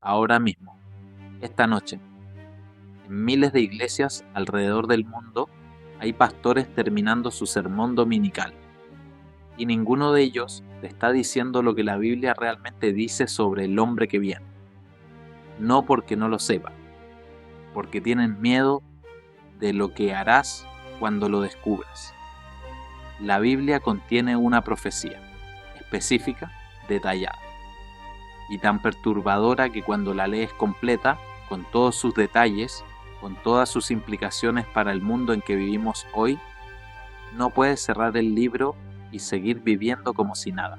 ahora mismo, esta noche. En miles de iglesias alrededor del mundo hay pastores terminando su sermón dominical, y ninguno de ellos te está diciendo lo que la Biblia realmente dice sobre el hombre que viene. No porque no lo sepa, porque tienen miedo de lo que harás cuando lo descubras. La Biblia contiene una profecía específica, detallada, y tan perturbadora que cuando la lees completa, con todos sus detalles, con todas sus implicaciones para el mundo en que vivimos hoy, no puedes cerrar el libro y seguir viviendo como si nada.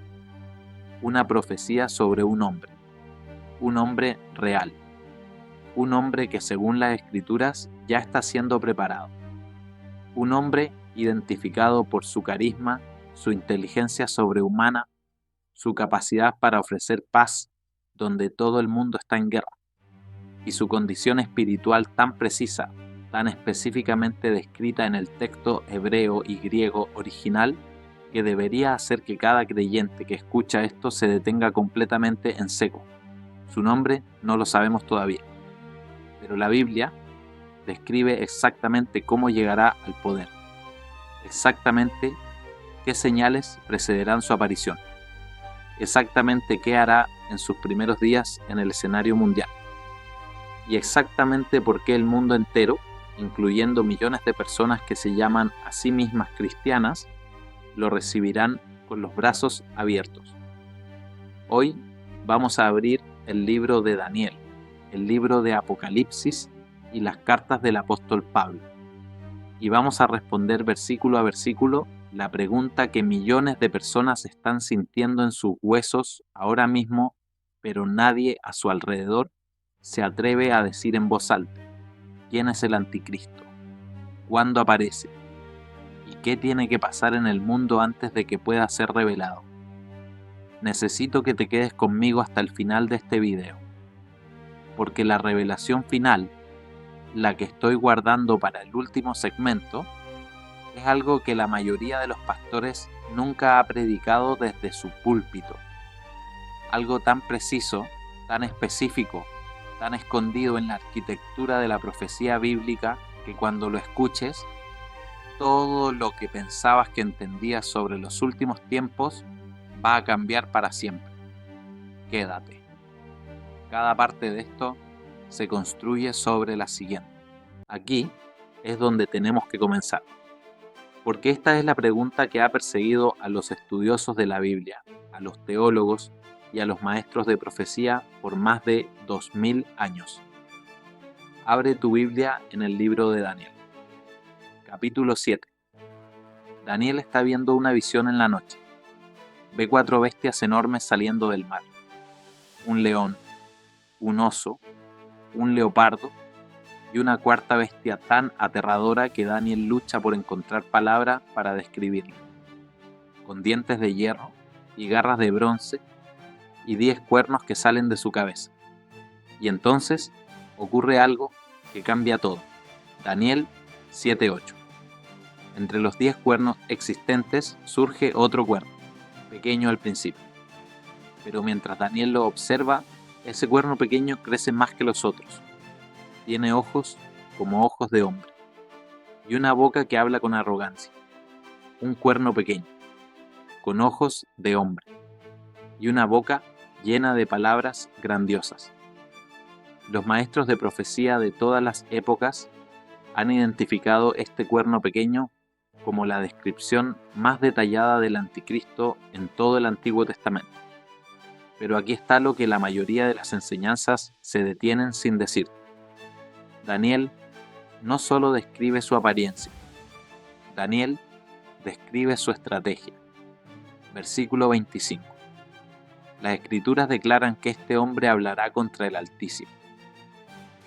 Una profecía sobre un hombre real, un hombre que según las escrituras ya está siendo preparado, un hombre identificado por su carisma, su inteligencia sobrehumana, su capacidad para ofrecer paz donde todo el mundo está en guerra, y su condición espiritual tan precisa, tan específicamente descrita en el texto hebreo y griego original, que debería hacer que cada creyente que escucha esto se detenga completamente en seco. Su nombre no lo sabemos todavía, pero la Biblia describe exactamente cómo llegará al poder, exactamente qué señales precederán su aparición, exactamente qué hará en sus primeros días en el escenario mundial, y exactamente por qué el mundo entero, incluyendo millones de personas que se llaman a sí mismas cristianas, lo recibirán con los brazos abiertos. Hoy vamos a abrir el libro de Daniel, el libro de Apocalipsis y las cartas del apóstol Pablo, y vamos a responder versículo a versículo la pregunta que millones de personas están sintiendo en sus huesos ahora mismo, pero nadie a su alrededor se atreve a decir en voz alta: ¿quién es el anticristo? ¿Cuándo aparece? ¿Y qué tiene que pasar en el mundo antes de que pueda ser revelado? Necesito que te quedes conmigo hasta el final de este video, porque la revelación final, la que estoy guardando para el último segmento, es algo que la mayoría de los pastores nunca ha predicado desde su púlpito. Algo tan preciso, tan específico, tan escondido en la arquitectura de la profecía bíblica que cuando lo escuches, todo lo que pensabas que entendías sobre los últimos tiempos va a cambiar para siempre. Quédate. Cada parte de esto se construye sobre la siguiente. Aquí es donde tenemos que comenzar, porque esta es la pregunta que ha perseguido a los estudiosos de la Biblia, a los teólogos y a los maestros de profecía por más de 2000 años. Abre tu Biblia en el libro de Daniel. Capítulo 7. Daniel está viendo una visión en la noche. Ve 4 bestias enormes saliendo del mar. Un león, un oso, un leopardo y una cuarta bestia tan aterradora que Daniel lucha por encontrar palabras para describirla, con dientes de hierro y garras de bronce y 10 cuernos que salen de su cabeza. Y entonces ocurre algo que cambia todo. Daniel 7:8. Entre los 10 cuernos existentes surge otro cuerno, pequeño al principio. Pero mientras Daniel lo observa, ese cuerno pequeño crece más que los otros. Tiene ojos como ojos de hombre y una boca que habla con arrogancia. Un cuerno pequeño, con ojos de hombre y una boca llena de palabras grandiosas. Los maestros de profecía de todas las épocas han identificado este cuerno pequeño como la descripción más detallada del anticristo en todo el Antiguo Testamento. Pero aquí está lo que la mayoría de las enseñanzas se detienen sin decir. Daniel no solo describe su apariencia, Daniel describe su estrategia. Versículo 25. Las Escrituras declaran que este hombre hablará contra el Altísimo,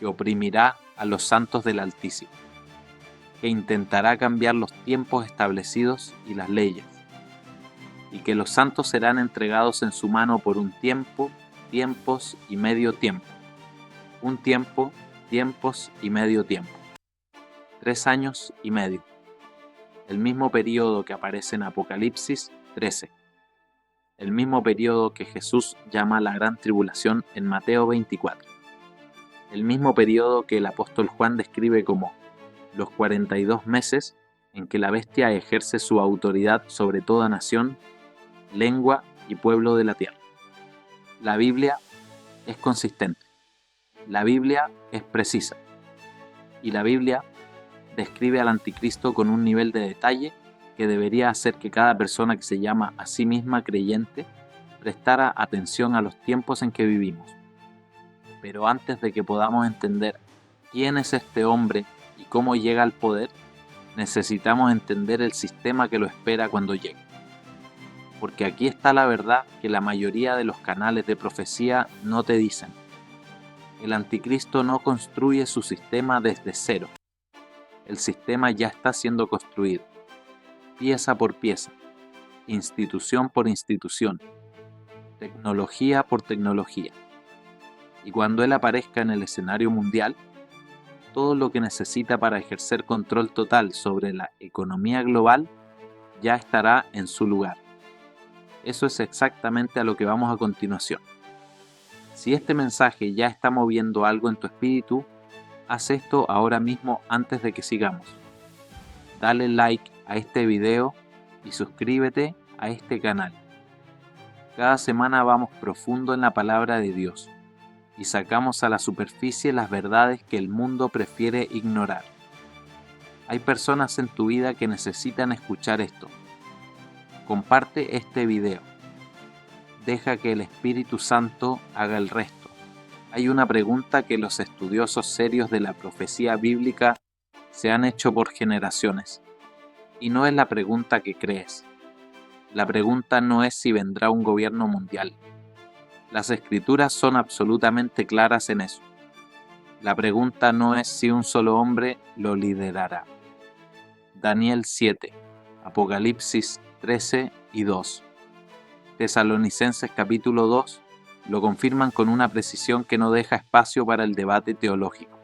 que oprimirá a los santos del Altísimo, que intentará cambiar los tiempos establecidos y las leyes, y que los santos serán entregados en su mano por un tiempo, tiempos y medio tiempo, un tiempo, tiempos y medio tiempo, 3 años y medio, el mismo periodo que aparece en Apocalipsis 13. el mismo periodo que Jesús llama la Gran Tribulación en Mateo 24, el mismo periodo que el apóstol Juan describe como los 42 meses en que la bestia ejerce su autoridad sobre toda nación, lengua y pueblo de la tierra. La Biblia es consistente, la Biblia es precisa, y la Biblia describe al anticristo con un nivel de detalle que debería hacer que cada persona que se llama a sí misma creyente prestara atención a los tiempos en que vivimos. Pero antes de que podamos entender quién es este hombre y cómo llega al poder, necesitamos entender el sistema que lo espera cuando llegue. Porque aquí está la verdad que la mayoría de los canales de profecía no te dicen. El anticristo no construye su sistema desde cero. El sistema ya está siendo construido, pieza por pieza, institución por institución, tecnología por tecnología. Y cuando él aparezca en el escenario mundial, todo lo que necesita para ejercer control total sobre la economía global ya estará en su lugar. Eso es exactamente a lo que vamos a continuación. Si este mensaje ya está moviendo algo en tu espíritu, haz esto ahora mismo antes de que sigamos. Dale like a este video y suscríbete a este canal. Cada semana vamos profundo en la palabra de Dios y sacamos a la superficie las verdades que el mundo prefiere ignorar. Hay personas en tu vida que necesitan escuchar esto. Comparte este video. Deja que el Espíritu Santo haga el resto. Hay una pregunta que los estudiosos serios de la profecía bíblica se han hecho por generaciones. Y no es la pregunta que crees. La pregunta no es si vendrá un gobierno mundial. Las escrituras son absolutamente claras en eso. La pregunta no es si un solo hombre lo liderará. Daniel 7, Apocalipsis 13 y 2. Tesalonicenses capítulo 2 lo confirman con una precisión que no deja espacio para el debate teológico.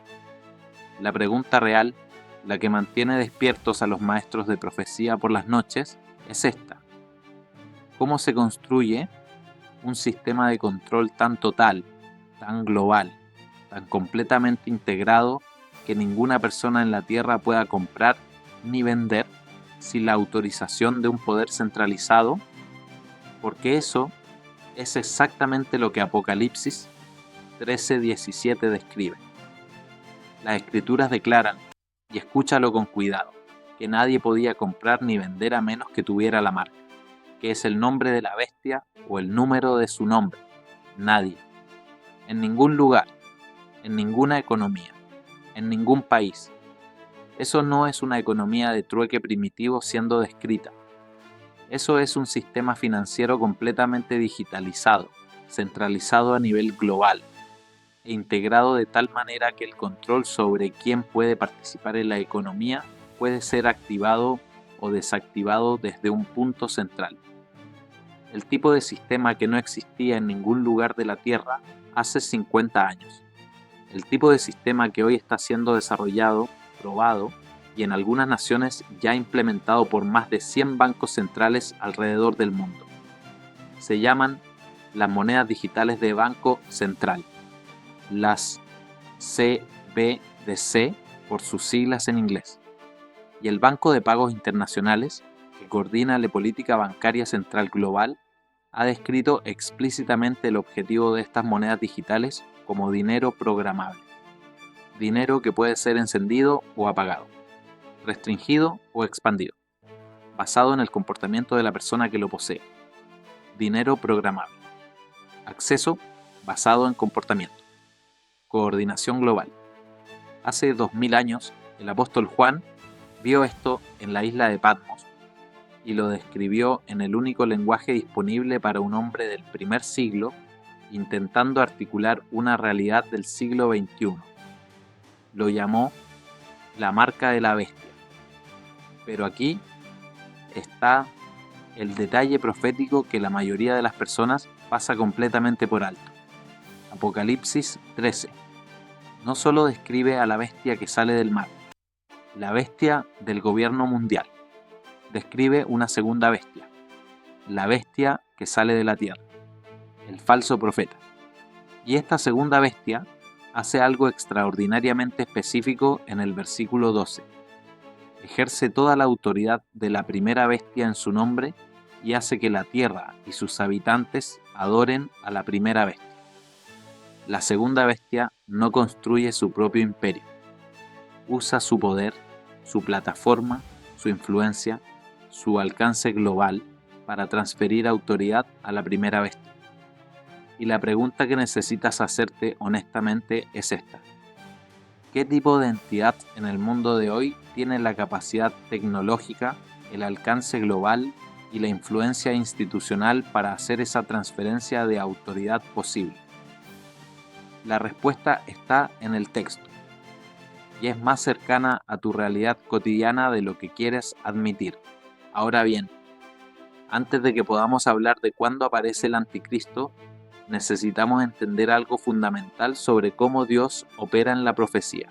La pregunta real, la que mantiene despiertos a los maestros de profecía por las noches, es esta. ¿Cómo se construye un sistema de control tan total, tan global, tan completamente integrado que ninguna persona en la Tierra pueda comprar ni vender sin la autorización de un poder centralizado? Porque eso es exactamente lo que Apocalipsis 13:17 describe. Las escrituras declaran, y escúchalo con cuidado, que nadie podía comprar ni vender a menos que tuviera la marca, que es el nombre de la bestia o el número de su nombre. Nadie. En ningún lugar, en ninguna economía, en ningún país. Eso no es una economía de trueque primitivo siendo descrita. Eso es un sistema financiero completamente digitalizado, centralizado a nivel global e integrado de tal manera que el control sobre quién puede participar en la economía puede ser activado o desactivado desde un punto central. El tipo de sistema que no existía en ningún lugar de la Tierra hace 50 años. El tipo de sistema que hoy está siendo desarrollado, probado y en algunas naciones ya implementado por más de 100 bancos centrales alrededor del mundo. Se llaman las monedas digitales de Banco Central, las CBDC por sus siglas en inglés, y el Banco de Pagos Internacionales, que coordina la política bancaria central global, ha descrito explícitamente el objetivo de estas monedas digitales como dinero programable, dinero que puede ser encendido o apagado, restringido o expandido, basado en el comportamiento de la persona que lo posee. Dinero programable. Acceso basado en comportamiento. Coordinación global. Hace 2000 años, el apóstol Juan vio esto en la isla de Patmos y lo describió en el único lenguaje disponible para un hombre del primer siglo, intentando articular una realidad del siglo XXI. Lo llamó la marca de la bestia. Pero aquí está el detalle profético que la mayoría de las personas pasa completamente por alto. Apocalipsis 13 no solo describe a la bestia que sale del mar, la bestia del gobierno mundial, describe una segunda bestia, la bestia que sale de la tierra, el falso profeta. Y esta segunda bestia hace algo extraordinariamente específico en el versículo 12. Ejerce toda la autoridad de la primera bestia en su nombre y hace que la tierra y sus habitantes adoren a la primera bestia. La segunda bestia no construye su propio imperio. Usa su poder, su plataforma, su influencia, su alcance global para transferir autoridad a la primera bestia. Y la pregunta que necesitas hacerte honestamente es esta: ¿qué tipo de entidad en el mundo de hoy tiene la capacidad tecnológica, el alcance global y la influencia institucional para hacer esa transferencia de autoridad posible? La respuesta está en el texto y es más cercana a tu realidad cotidiana de lo que quieres admitir. Ahora bien, antes de que podamos hablar de cuándo aparece el anticristo, necesitamos entender algo fundamental sobre cómo Dios opera en la profecía.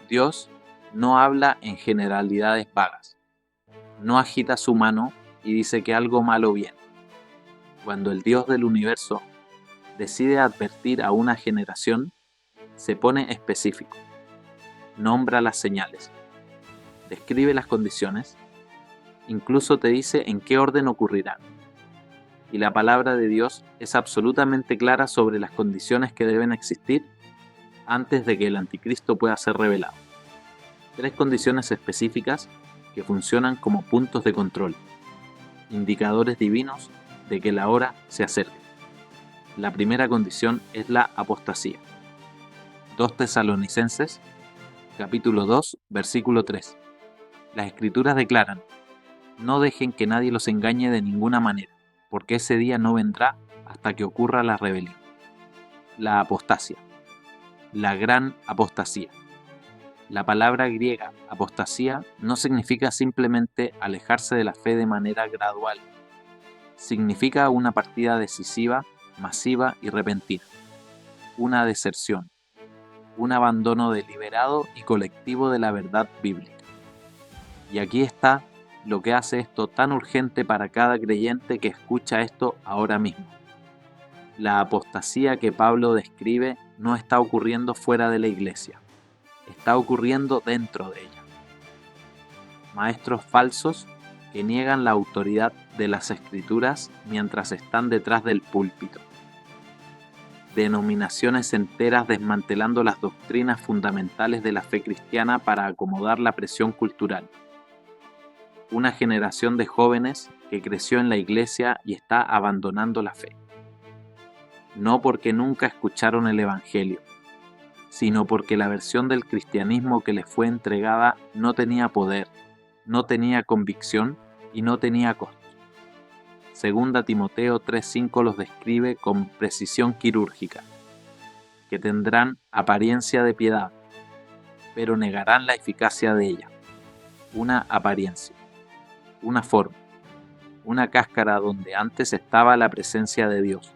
Dios no habla en generalidades vagas, no agita su mano y dice que algo malo viene. Cuando el Dios del universo decide advertir a una generación, se pone específico, nombra las señales, describe las condiciones, incluso te dice en qué orden ocurrirán. Y la palabra de Dios es absolutamente clara sobre las condiciones que deben existir antes de que el anticristo pueda ser revelado. 3 condiciones específicas que funcionan como puntos de control, indicadores divinos de que la hora se acerca. La primera condición es la apostasía. 2 Tesalonicenses, capítulo 2, versículo 3. Las Escrituras declaran: no dejen que nadie los engañe de ninguna manera, porque ese día no vendrá hasta que ocurra la rebelión. La apostasía. La gran apostasía. La palabra griega apostasía no significa simplemente alejarse de la fe de manera gradual. Significa una partida decisiva, masiva y repentina. Una deserción. Un abandono deliberado y colectivo de la verdad bíblica. Y aquí está lo que hace esto tan urgente para cada creyente que escucha esto ahora mismo. La apostasía que Pablo describe no está ocurriendo fuera de la iglesia, está ocurriendo dentro de ella. Maestros falsos que niegan la autoridad de las Escrituras mientras están detrás del púlpito. Denominaciones enteras desmantelando las doctrinas fundamentales de la fe cristiana para acomodar la presión cultural. Una generación de jóvenes que creció en la iglesia y está abandonando la fe. No porque nunca escucharon el Evangelio, sino porque la versión del cristianismo que les fue entregada no tenía poder, no tenía convicción y no tenía costo. Segunda Timoteo 3:5 los describe con precisión quirúrgica, que tendrán apariencia de piedad, pero negarán la eficacia de ella. Una apariencia, una forma, una cáscara donde antes estaba la presencia de Dios.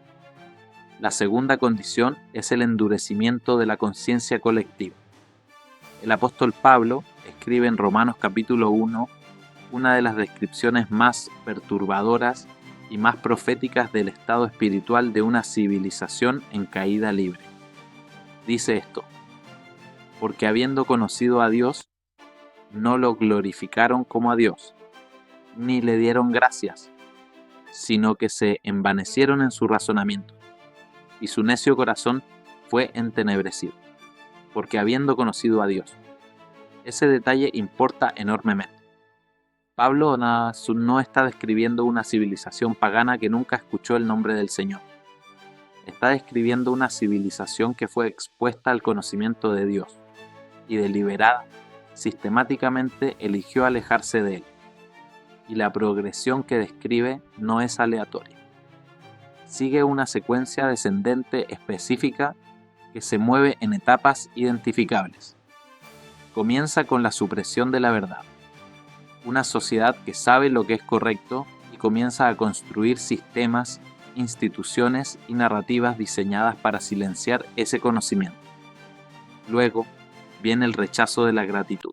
La segunda condición es el endurecimiento de la conciencia colectiva. El apóstol Pablo escribe en Romanos capítulo 1 una de las descripciones más perturbadoras y más proféticas del estado espiritual de una civilización en caída libre. Dice esto: porque habiendo conocido a Dios, no lo glorificaron como a Dios, ni le dieron gracias, sino que se envanecieron en su razonamiento, y su necio corazón fue entenebrecido, porque habiendo conocido a Dios. Ese detalle importa enormemente. Pablo no está describiendo una civilización pagana que nunca escuchó el nombre del Señor. Está describiendo una civilización que fue expuesta al conocimiento de Dios y deliberada, sistemáticamente eligió alejarse de Él. Y la progresión que describe no es aleatoria. Sigue una secuencia descendente específica que se mueve en etapas identificables. Comienza con la supresión de la verdad. Una sociedad que sabe lo que es correcto y comienza a construir sistemas, instituciones y narrativas diseñadas para silenciar ese conocimiento. Luego viene el rechazo de la gratitud.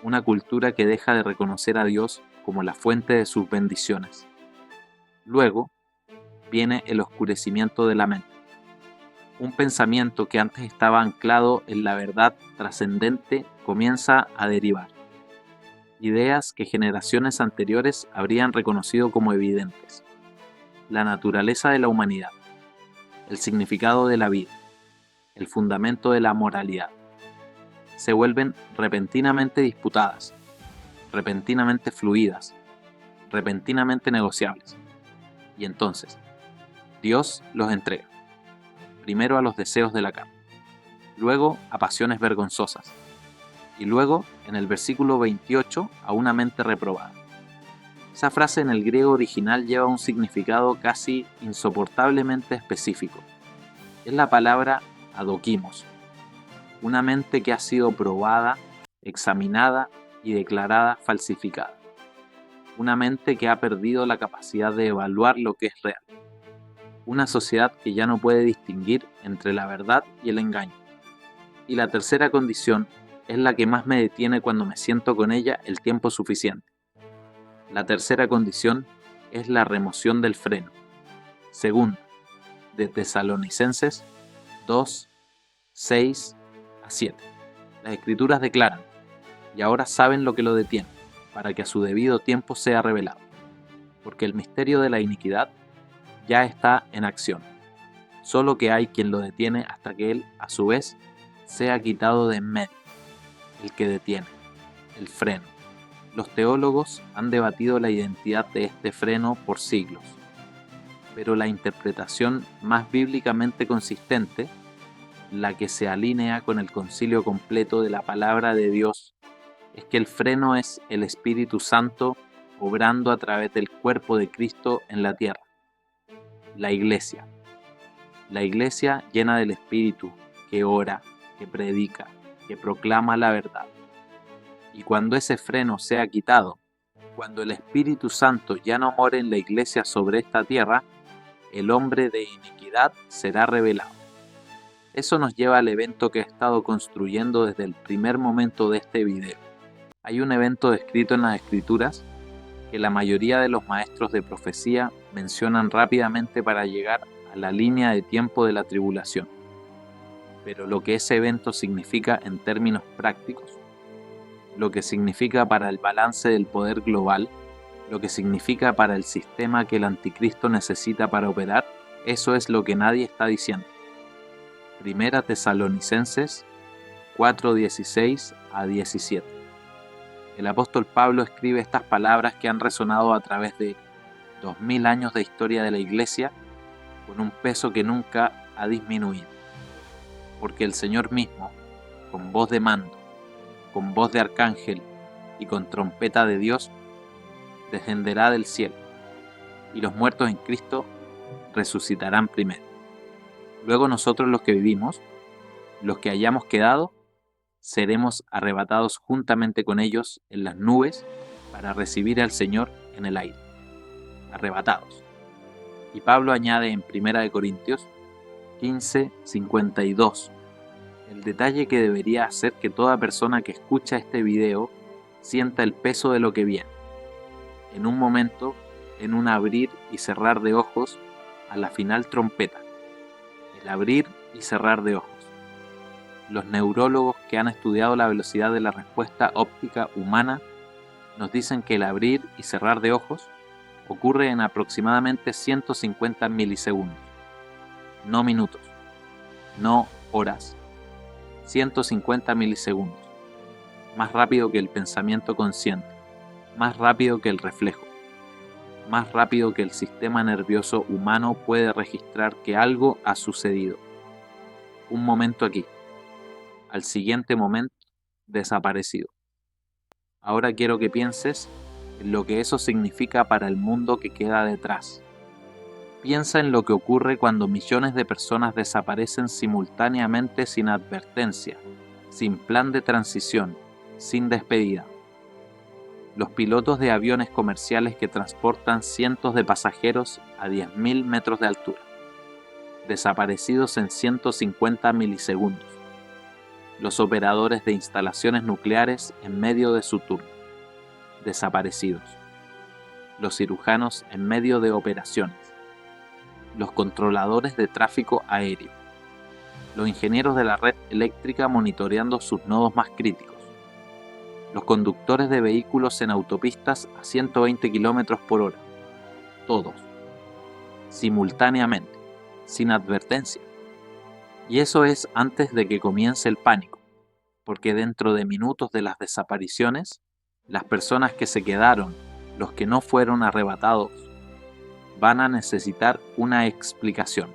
Una cultura que deja de reconocer a Dios como la fuente de sus bendiciones. Luego viene el oscurecimiento de la mente. Un pensamiento que antes estaba anclado en la verdad trascendente comienza a derivar. Ideas que generaciones anteriores habrían reconocido como evidentes. La naturaleza de la humanidad, el significado de la vida, el fundamento de la moralidad, se vuelven repentinamente disputadas, repentinamente fluidas, repentinamente negociables. Y entonces, Dios los entrega, primero a los deseos de la carne, luego a pasiones vergonzosas, y luego, en el versículo 28, a una mente reprobada. Esa frase en el griego original lleva un significado casi insoportablemente específico. Es la palabra adokimos, una mente que ha sido probada, examinada y declarada falsificada. Una mente que ha perdido la capacidad de evaluar lo que es real. Una sociedad que ya no puede distinguir entre la verdad y el engaño. Y la tercera condición es la que más me detiene cuando me siento con ella el tiempo suficiente. La tercera condición es la remoción del freno. Segunda, de Tesalonicenses 2, 6 a 7. Las escrituras declaran, y ahora saben lo que lo detiene, para que a su debido tiempo sea revelado, porque el misterio de la iniquidad ya está en acción, solo que hay quien lo detiene hasta que él, a su vez, sea quitado de en medio. El que detiene, el freno. Los teólogos han debatido la identidad de este freno por siglos, pero la interpretación más bíblicamente consistente, la que se alinea con el concilio completo de la palabra de Dios, es que el freno es el Espíritu Santo obrando a través del cuerpo de Cristo en la tierra, la Iglesia. La Iglesia llena del Espíritu, que ora, que predica, que proclama la verdad. Y cuando ese freno sea quitado, cuando el Espíritu Santo ya no more en la Iglesia sobre esta tierra, el hombre de iniquidad será revelado. Eso nos lleva al evento que he estado construyendo desde el primer momento de este video. Hay un evento descrito en las Escrituras que la mayoría de los maestros de profecía mencionan rápidamente para llegar a la línea de tiempo de la tribulación. Pero lo que ese evento significa en términos prácticos, lo que significa para el balance del poder global, lo que significa para el sistema que el anticristo necesita para operar, eso es lo que nadie está diciendo. Primera Tesalonicenses 4:16 a 17. El apóstol Pablo escribe estas palabras que han resonado a través de 2000 años de historia de la Iglesia con un peso que nunca ha disminuido. Porque el Señor mismo, con voz de mando, con voz de arcángel y con trompeta de Dios, descenderá del cielo, y los muertos en Cristo resucitarán primero. Luego nosotros los que vivimos, los que hayamos quedado, seremos arrebatados juntamente con ellos en las nubes para recibir al Señor en el aire. Arrebatados. Y Pablo añade en 1 Corintios 15:52, el detalle que debería hacer que toda persona que escucha este video sienta el peso de lo que viene. En un momento, en un abrir y cerrar de ojos, a la final trompeta. El abrir y cerrar de ojos. Los neurólogos que han estudiado la velocidad de la respuesta óptica humana nos dicen que el abrir y cerrar de ojos ocurre en aproximadamente 150 milisegundos. No minutos, no horas. 150 milisegundos. Más rápido que el pensamiento consciente, más rápido que el reflejo, más rápido que el sistema nervioso humano puede registrar que algo ha sucedido. Un momento aquí. Al siguiente momento, desaparecido. Ahora quiero que pienses en lo que eso significa para el mundo que queda detrás. Piensa en lo que ocurre cuando millones de personas desaparecen simultáneamente sin advertencia, sin plan de transición, sin despedida. Los pilotos de aviones comerciales que transportan cientos de pasajeros a 10.000 metros de altura, desaparecidos en 150 milisegundos. Los operadores de instalaciones nucleares en medio de su turno, desaparecidos. los cirujanos en medio de operaciones, los controladores de tráfico aéreo, los ingenieros de la red eléctrica monitoreando sus nodos más críticos, los conductores de vehículos en autopistas a 120 km por hora, todos, simultáneamente, sin advertencia. Y eso es antes de que comience el pánico, porque dentro de minutos de las desapariciones, las personas que se quedaron, los que no fueron arrebatados, van a necesitar una explicación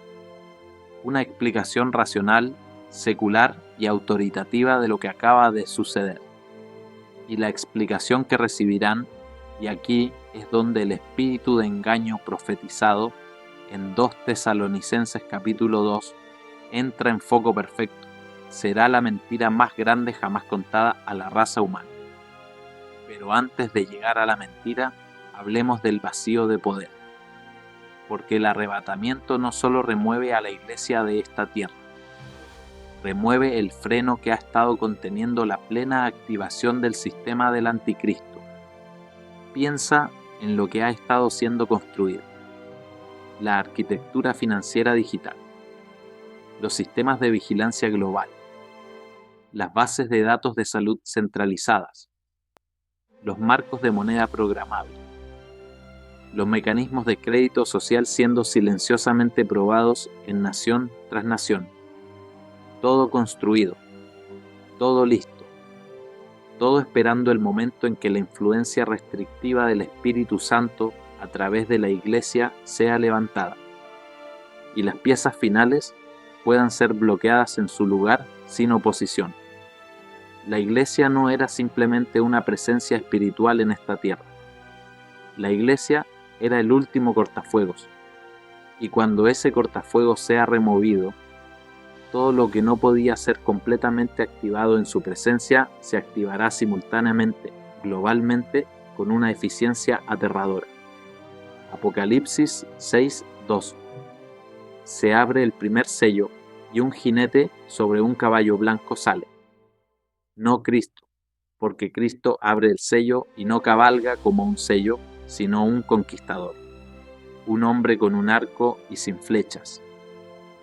racional, secular y autoritativa de lo que acaba de suceder. Y la explicación que recibirán, y aquí es donde el espíritu de engaño profetizado en 2 Tesalonicenses capítulo 2 entra en foco perfecto, será la mentira más grande jamás contada a la raza humana. Pero antes de llegar a la mentira, hablemos del vacío de poder. Porque el arrebatamiento no solo remueve a la iglesia de esta tierra, remueve el freno que ha estado conteniendo la plena activación del sistema del anticristo. Piensa en lo que ha estado siendo construido: la arquitectura financiera digital, los sistemas de vigilancia global, las bases de datos de salud centralizadas, los marcos de moneda programable, los mecanismos de crédito social siendo silenciosamente probados en nación tras nación. Todo construido, todo listo, todo esperando el momento en que la influencia restrictiva del Espíritu Santo a través de la Iglesia sea levantada y las piezas finales puedan ser bloqueadas en su lugar sin oposición. La Iglesia no era simplemente una presencia espiritual en esta tierra. La Iglesia era el último cortafuegos, y cuando ese cortafuegos sea removido, todo lo que no podía ser completamente activado en su presencia se activará simultáneamente, globalmente, con una eficiencia aterradora. Apocalipsis 6:2. Se abre el primer sello y un jinete sobre un caballo blanco sale. No Cristo, porque Cristo abre el sello y no cabalga como un sello, sino un conquistador, un hombre con un arco y sin flechas.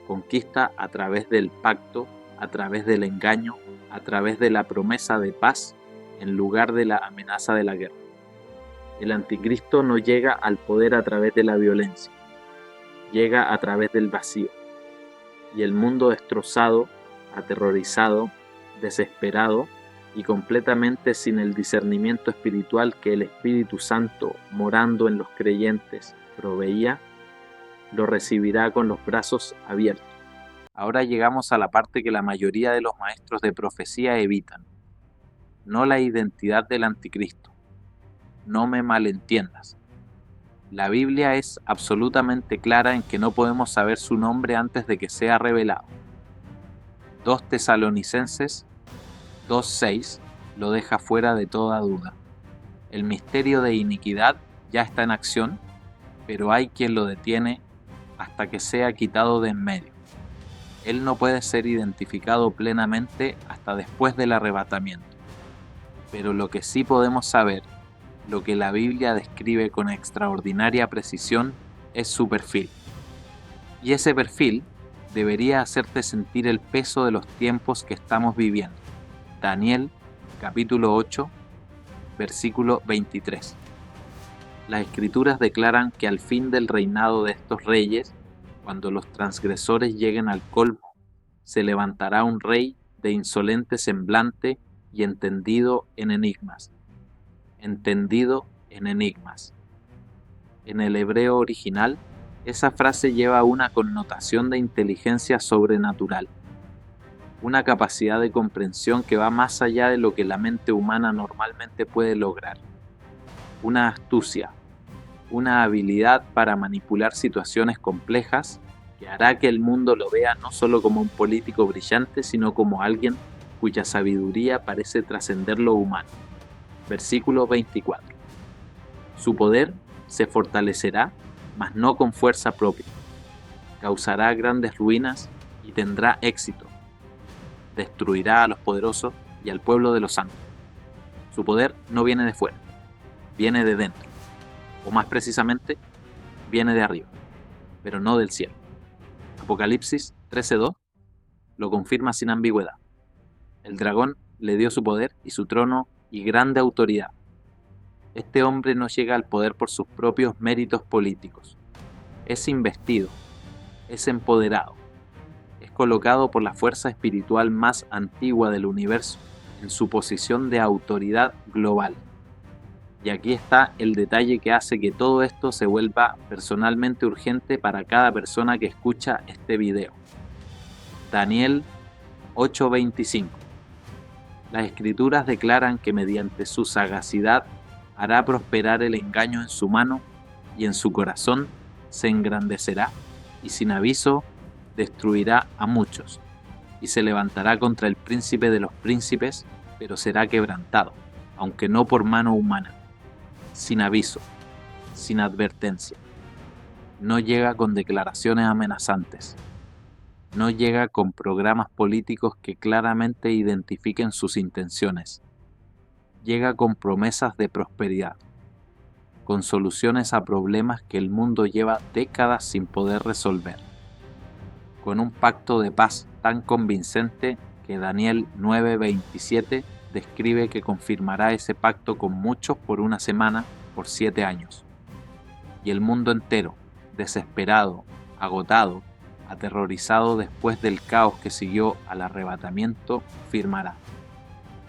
Conquista a través del pacto, a través del engaño, a través de la promesa de paz, en lugar de la amenaza de la guerra. El anticristo no llega al poder a través de la violencia, llega a través del vacío. Y el mundo destrozado, aterrorizado, desesperado y completamente sin el discernimiento espiritual que el Espíritu Santo, morando en los creyentes, proveía, lo recibirá con los brazos abiertos. Ahora llegamos a la parte que la mayoría de los maestros de profecía evitan: no la identidad del anticristo. No me malentiendas. La Biblia es absolutamente clara en que no podemos saber su nombre antes de que sea revelado. 2 Tesalonicenses 2:6 lo deja fuera de toda duda. El misterio de iniquidad ya está en acción, pero hay quien lo detiene hasta que sea quitado de en medio. Él no puede ser identificado plenamente hasta después del arrebatamiento. Pero lo que sí podemos saber, lo que la Biblia describe con extraordinaria precisión, es su perfil. Y ese perfil debería hacerte sentir el peso de los tiempos que estamos viviendo. Daniel, capítulo 8, versículo 23. Las Escrituras declaran que al fin del reinado de estos reyes, cuando los transgresores lleguen al colmo, se levantará un rey de insolente semblante y entendido en enigmas. Entendido en enigmas. En el hebreo original, esa frase lleva una connotación de inteligencia sobrenatural, una capacidad de comprensión que va más allá de lo que la mente humana normalmente puede lograr, una astucia, una habilidad para manipular situaciones complejas que hará que el mundo lo vea no solo como un político brillante, sino como alguien cuya sabiduría parece trascender lo humano. Versículo 24. Su poder se fortalecerá, mas no con fuerza propia. Causará grandes ruinas y tendrá éxito. Destruirá a los poderosos y al pueblo de los santos. Su poder no viene de fuera, viene de dentro. o más precisamente, viene de arriba, pero no del cielo. Apocalipsis 13:2 lo confirma sin ambigüedad. El dragón le dio su poder y su trono y grande autoridad. Este hombre no llega al poder por sus propios méritos políticos. Es investido, es empoderado, es colocado por la fuerza espiritual más antigua del universo en su posición de autoridad global. Y aquí está el detalle que hace que todo esto se vuelva personalmente urgente para cada persona que escucha este video. Daniel 8:25. Las escrituras declaran que mediante su sagacidad hará prosperar el engaño en su mano y en su corazón se engrandecerá y sin aviso destruirá a muchos y se levantará contra el príncipe de los príncipes, pero será quebrantado, aunque no por mano humana, sin aviso, sin advertencia. No llega con declaraciones amenazantes. No llega con programas políticos que claramente identifiquen sus intenciones. Llega con promesas de prosperidad, con soluciones a problemas que el mundo lleva décadas sin poder resolver, con un pacto de paz tan convincente que Daniel 9:27 describe que confirmará ese pacto con muchos por una semana, por 7 años. Y el mundo entero, desesperado, agotado, aterrorizado después del caos que siguió al arrebatamiento, firmará.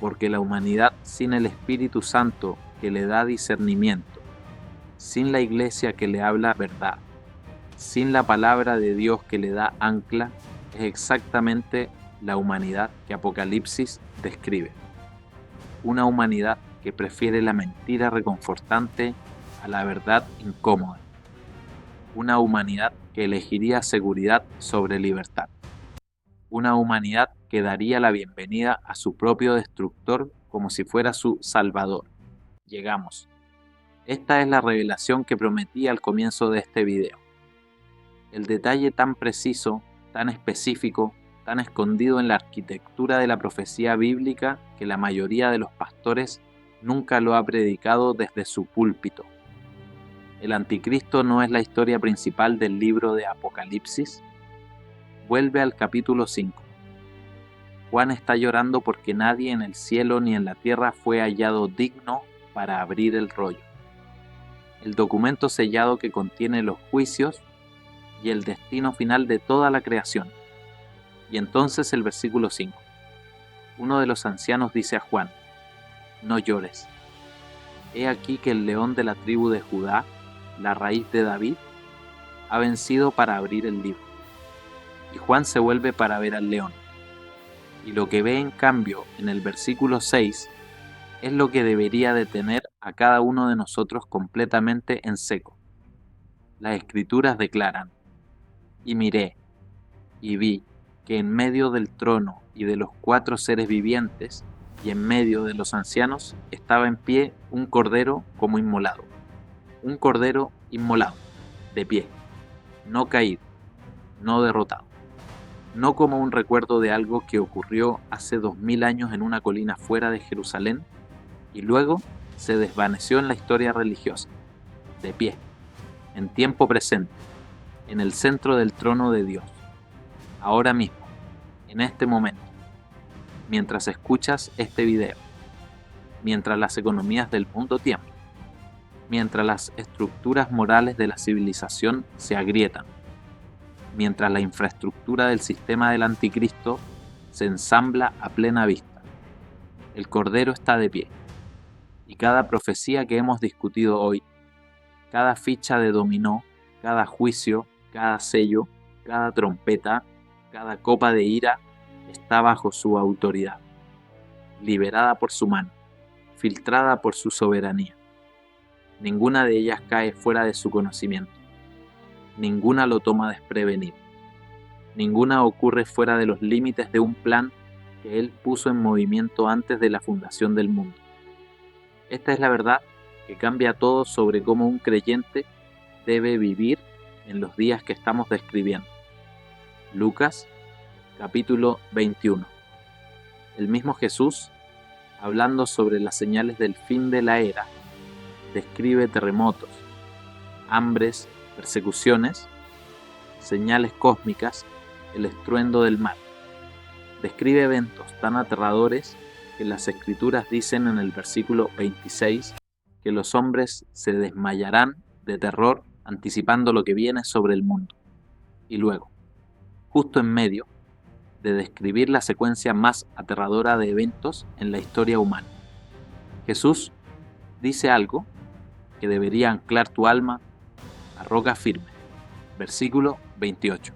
Porque la humanidad sin el Espíritu Santo que le da discernimiento, sin la iglesia que le habla verdad, sin la palabra de Dios que le da ancla, es exactamente la humanidad que Apocalipsis describe. Una humanidad que prefiere la mentira reconfortante a la verdad incómoda. Una humanidad que elegiría seguridad sobre libertad. Una humanidad que daría la bienvenida a su propio destructor como si fuera su salvador. Llegamos. Esta es la revelación que prometí al comienzo de este video. El detalle tan preciso, tan específico, tan escondido en la arquitectura de la profecía bíblica que la mayoría de los pastores nunca lo ha predicado desde su púlpito. ¿El anticristo no es la historia principal del libro de Apocalipsis? Vuelve al capítulo 5. Juan está llorando porque nadie en el cielo ni en la tierra fue hallado digno para abrir el rollo. El documento sellado que contiene los juicios y el destino final de toda la creación. Y entonces el versículo 5. Uno de los ancianos dice a Juan: no llores. He aquí que el león de la tribu de Judá, la raíz de David, ha vencido para abrir el libro. Y Juan se vuelve para ver al león. Y lo que ve en cambio en el versículo 6 es lo que debería de tener a cada uno de nosotros completamente en seco. Las escrituras declaran: y miré, y vi que en medio del trono y de los 4 seres vivientes, y en medio de los ancianos, estaba en pie un cordero como inmolado. Un cordero inmolado, de pie, no caído, no derrotado. No como un recuerdo de algo que ocurrió hace 2000 años en una colina fuera de Jerusalén y luego se desvaneció en la historia religiosa. De pie, en tiempo presente, en el centro del trono de Dios, ahora mismo, en este momento, mientras escuchas este video, mientras las economías del mundo tiemblan, mientras las estructuras morales de la civilización se agrietan, mientras la infraestructura del sistema del anticristo se ensambla a plena vista. El Cordero está de pie, y cada profecía que hemos discutido hoy, cada ficha de dominó, cada juicio, cada sello, cada trompeta, cada copa de ira, está bajo su autoridad, liberada por su mano, filtrada por su soberanía. Ninguna de ellas cae fuera de su conocimiento. Ninguna lo toma desprevenido. Ninguna ocurre fuera de los límites de un plan que Él puso en movimiento antes de la fundación del mundo. Esta es la verdad que cambia todo sobre cómo un creyente debe vivir en los días que estamos describiendo. Lucas, capítulo 21. El mismo Jesús, hablando sobre las señales del fin de la era, describe terremotos, hambres, persecuciones, señales cósmicas, el estruendo del mar. Describe eventos tan aterradores que las Escrituras dicen en el versículo 26 que los hombres se desmayarán de terror anticipando lo que viene sobre el mundo. Y luego, justo en medio de describir la secuencia más aterradora de eventos en la historia humana, Jesús dice algo que debería anclar tu alma a roca firme. Versículo 28.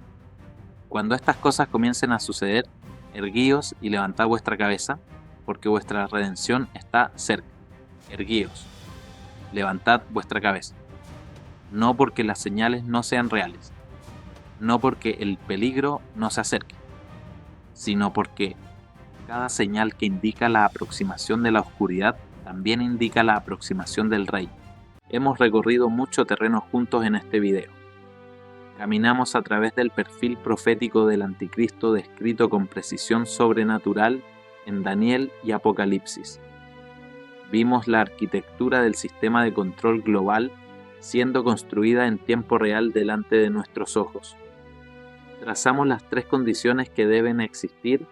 Cuando estas cosas comiencen a suceder, erguíos y levantad vuestra cabeza, porque vuestra redención está cerca. Erguíos, levantad vuestra cabeza. No porque las señales no sean reales, no porque el peligro no se acerque, sino porque cada señal que indica la aproximación de la oscuridad también indica la aproximación del Rey. Hemos recorrido mucho terreno juntos en este video. Caminamos a través del perfil profético del Anticristo descrito con precisión sobrenatural en Daniel y Apocalipsis. Vimos la arquitectura del sistema de control global siendo construida en tiempo real delante de nuestros ojos. Trazamos las 3 condiciones que deben existir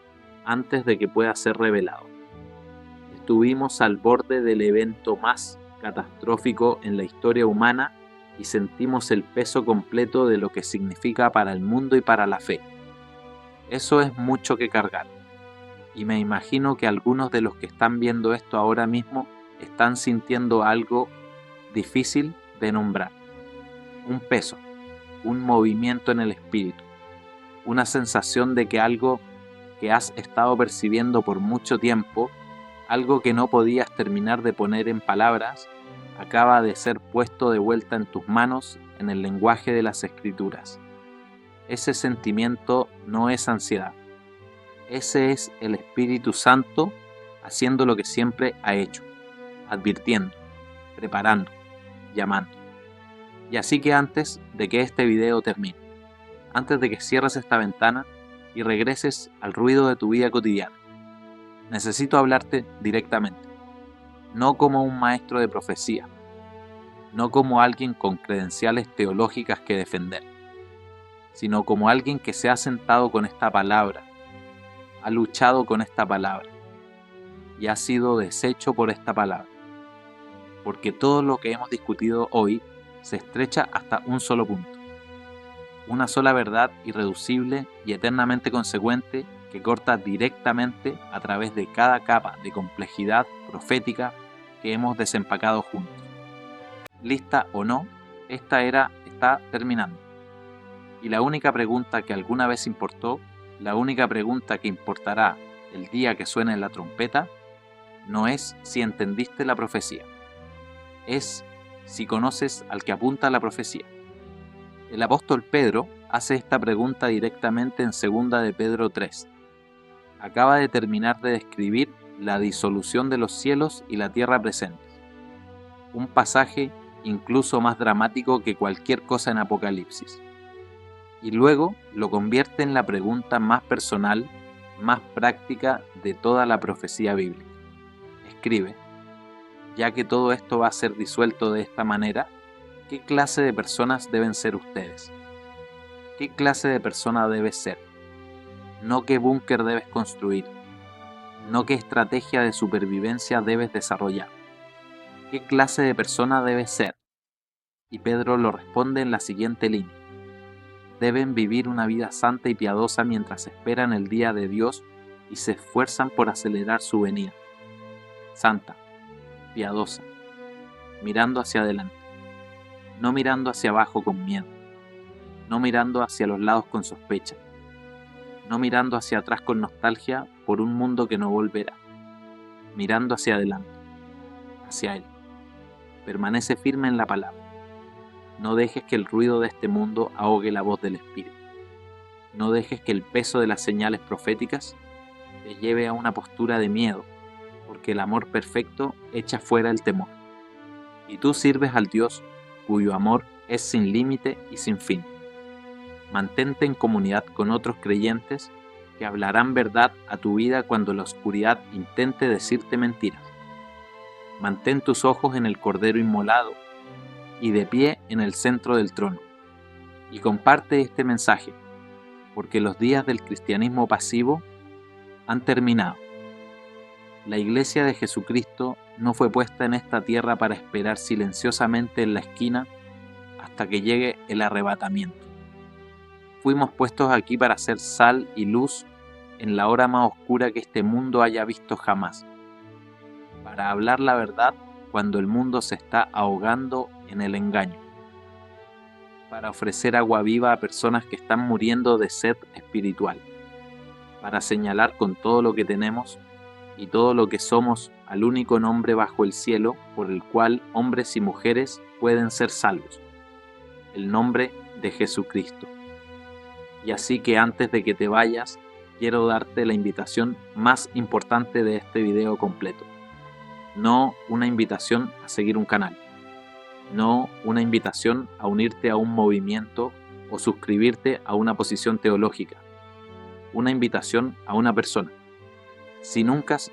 antes de que pueda ser revelado. Estuvimos al borde del evento más catastrófico en la historia humana y sentimos el peso completo de lo que significa para el mundo y para la fe. Eso es mucho que cargar. Y me imagino que algunos de los que están viendo esto ahora mismo están sintiendo algo difícil de nombrar. Un peso, un movimiento en el espíritu, una sensación de que algo que has estado percibiendo por mucho tiempo, algo que no podías terminar de poner en palabras, acaba de ser puesto de vuelta en tus manos en el lenguaje de las Escrituras. Ese sentimiento no es ansiedad. Ese es el Espíritu Santo haciendo lo que siempre ha hecho, advirtiendo, preparando, llamando. Y así que antes de que este video termine, antes de que cierres esta ventana y regreses al ruido de tu vida cotidiana, necesito hablarte directamente, no como un maestro de profecía, no como alguien con credenciales teológicas que defender, sino como alguien que se ha sentado con esta palabra, ha luchado con esta palabra y ha sido deshecho por esta palabra. Porque todo lo que hemos discutido hoy se estrecha hasta un solo punto. Una sola verdad irreducible y eternamente consecuente que corta directamente a través de cada capa de complejidad profética que hemos desempacado juntos. Lista o no, esta era está terminando. Y la única pregunta que alguna vez importó, la única pregunta que importará el día que suene la trompeta, no es si entendiste la profecía, es si conoces al que apunta a la profecía. El apóstol Pedro hace esta pregunta directamente en 2 de Pedro 3. Acaba de terminar de describir la disolución de los cielos y la tierra presentes. Un pasaje incluso más dramático que cualquier cosa en Apocalipsis. Y luego lo convierte en la pregunta más personal, más práctica de toda la profecía bíblica. Escribe: ya que todo esto va a ser disuelto de esta manera, ¿qué clase de personas deben ser ustedes? ¿Qué clase de persona debes ser? No qué búnker debes construir, no qué estrategia de supervivencia debes desarrollar. ¿Qué clase de persona debes ser? Y Pedro lo responde en la siguiente línea: deben vivir una vida santa y piadosa mientras esperan el día de Dios y se esfuerzan por acelerar su venida. Santa, piadosa, mirando hacia adelante, no mirando hacia abajo con miedo, no mirando hacia los lados con sospecha, no mirando hacia atrás con nostalgia por un mundo que no volverá, mirando hacia adelante, hacia Él. Permanece firme en la palabra. No dejes que el ruido de este mundo ahogue la voz del Espíritu. No dejes que el peso de las señales proféticas te lleve a una postura de miedo, porque el amor perfecto echa fuera el temor. Y tú sirves al Dios cuyo amor es sin límite y sin fin. Mantente en comunidad con otros creyentes que hablarán verdad a tu vida cuando la oscuridad intente decirte mentiras. Mantén tus ojos en el Cordero inmolado y de pie en el centro del trono. Y comparte este mensaje, porque los días del cristianismo pasivo han terminado. La Iglesia de Jesucristo no fue puesta en esta tierra para esperar silenciosamente en la esquina hasta que llegue el arrebatamiento. Fuimos puestos aquí para ser sal y luz en la hora más oscura que este mundo haya visto jamás, para hablar la verdad cuando el mundo se está ahogando en el engaño, para ofrecer agua viva a personas que están muriendo de sed espiritual, para señalar con todo lo que tenemos y todo lo que somos al único nombre bajo el cielo por el cual hombres y mujeres pueden ser salvos, el nombre de Jesucristo. Y así que antes de que te vayas, quiero darte la invitación más importante de este video completo. No una invitación a seguir un canal, no una invitación a unirte a un movimiento o suscribirte a una posición teológica, una invitación a una persona. Si nunca has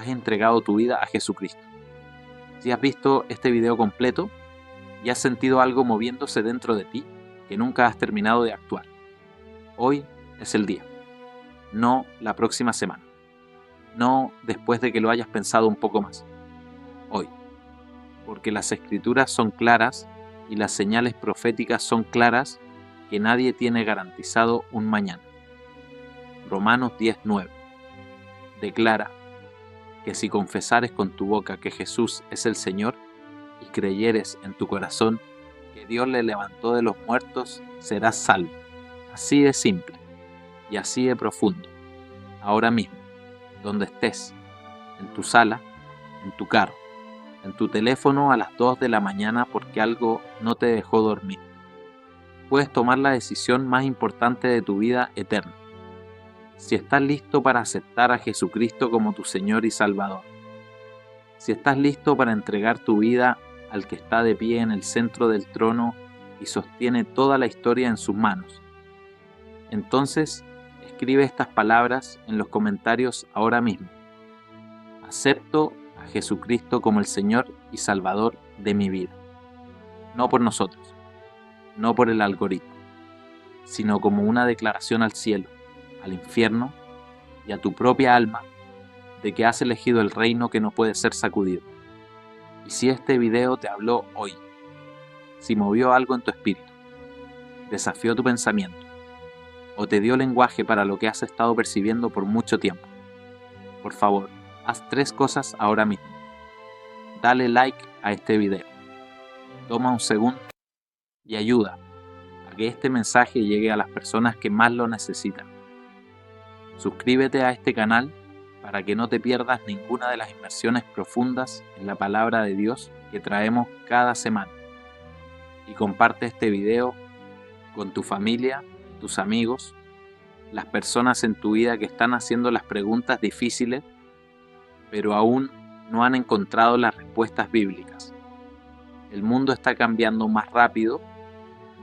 entregado tu vida a Jesucristo, si has visto este video completo y has sentido algo moviéndose dentro de ti que nunca has terminado de actuar, hoy es el día, no la próxima semana, no después de que lo hayas pensado un poco más, hoy, porque las escrituras son claras y las señales proféticas son claras que nadie tiene garantizado un mañana. Romanos 10:9 declara que si confesares con tu boca que Jesús es el Señor y creyeres en tu corazón que Dios le levantó de los muertos, serás salvo. Así de simple y así de profundo. Ahora mismo, donde estés, en tu sala, en tu carro, en tu teléfono a las 2 de la mañana porque algo no te dejó dormir, puedes tomar la decisión más importante de tu vida eterna. Si estás listo para aceptar a Jesucristo como tu Señor y Salvador, si estás listo para entregar tu vida al que está de pie en el centro del trono y sostiene toda la historia en sus manos, entonces escribe estas palabras en los comentarios ahora mismo. Acepto a Jesucristo como el Señor y Salvador de mi vida. No por nosotros, no por el algoritmo, sino como una declaración al cielo, al infierno y a tu propia alma de que has elegido el reino que no puede ser sacudido. Y si este video te habló hoy, si movió algo en tu espíritu, desafió tu pensamiento o te dio lenguaje para lo que has estado percibiendo por mucho tiempo, por favor, haz 3 cosas ahora mismo. Dale like a este video, toma un segundo y ayuda a que este mensaje llegue a las personas que más lo necesitan. Suscríbete a este canal para que no te pierdas ninguna de las inmersiones profundas en la palabra de Dios que traemos cada semana. Y comparte este video con tu familia, tus amigos, las personas en tu vida que están haciendo las preguntas difíciles, pero aún no han encontrado las respuestas bíblicas. El mundo está cambiando más rápido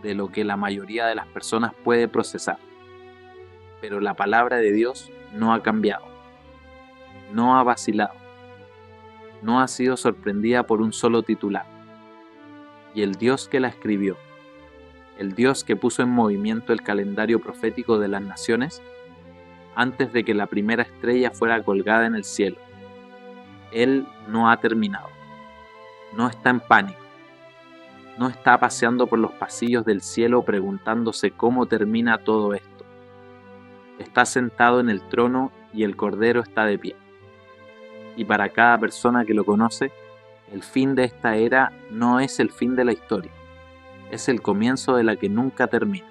de lo que la mayoría de las personas puede procesar. Pero la palabra de Dios no ha cambiado, no ha vacilado, no ha sido sorprendida por un solo titular. Y el Dios que la escribió, el Dios que puso en movimiento el calendario profético de las naciones, antes de que la primera estrella fuera colgada en el cielo, Él no ha terminado, no está en pánico, no está paseando por los pasillos del cielo preguntándose cómo termina todo esto. Está sentado en el trono y el Cordero está de pie. Y para cada persona que lo conoce, el fin de esta era no es el fin de la historia, es el comienzo de la que nunca termina.